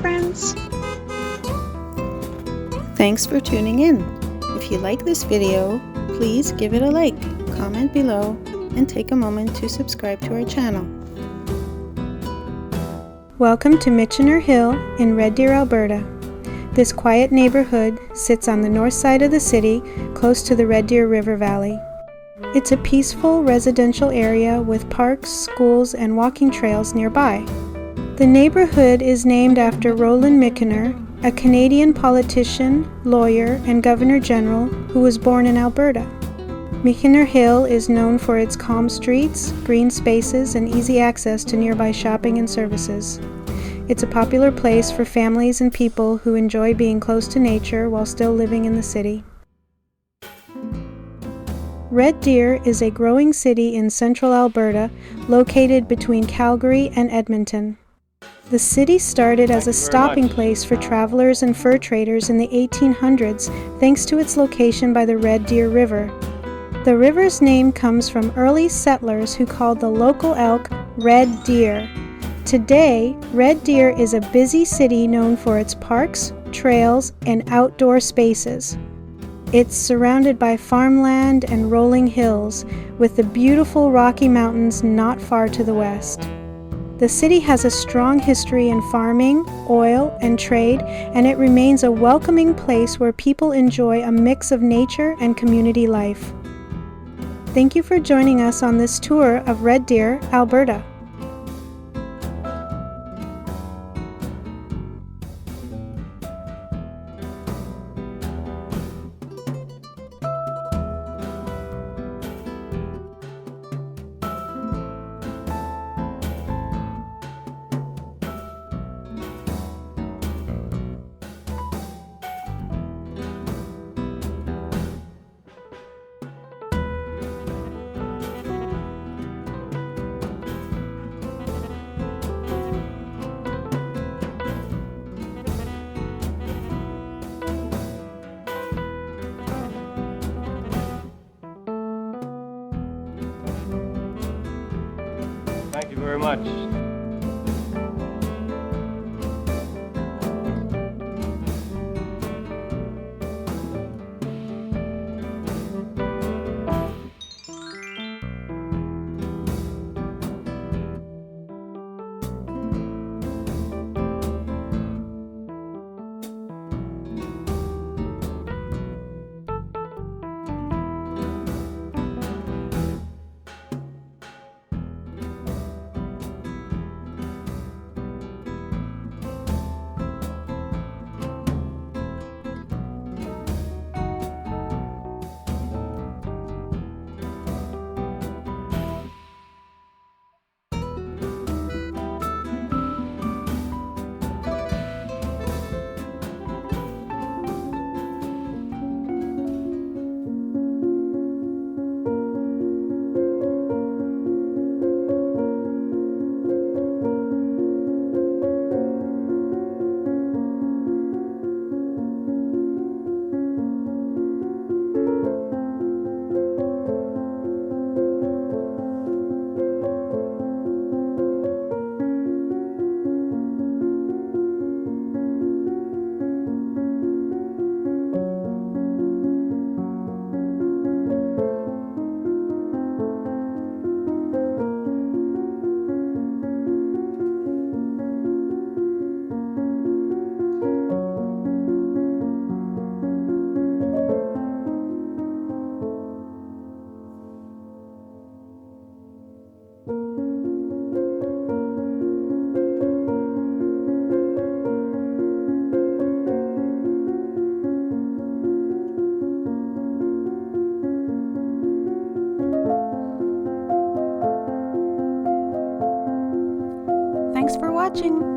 friends! Thanks for tuning in. If you like this video, please give it a like, comment below, and take a moment to subscribe to our channel. Welcome to Michener Hill in Red Deer, Alberta. This quiet neighborhood sits on the north side of the city, close to the Red Deer River Valley. It's a peaceful residential area with parks, schools, and walking trails nearby. The neighborhood is named after Roland Michener, a Canadian politician, lawyer, and Governor General who was born in Alberta. Michener Hill is known for its calm streets, green spaces, and easy access to nearby shopping and services. It's a popular place for families and people who enjoy being close to nature while still living in the city. Red Deer is a growing city in central Alberta, located between Calgary and Edmonton. The city started as a stopping place for travelers and fur traders in the 1800s, thanks to its location by the Red Deer River. The river's name comes from early settlers who called the local elk Red Deer. Today, Red Deer is a busy city known for its parks, trails, and outdoor spaces. It's surrounded by farmland and rolling hills, with the beautiful Rocky Mountains not far to the west. The city has a strong history in farming, oil, and trade, and it remains a welcoming place where people enjoy a mix of nature and community life. Thank you for joining us on this tour of Red Deer, Alberta. Thank you very much. Thanks for watching!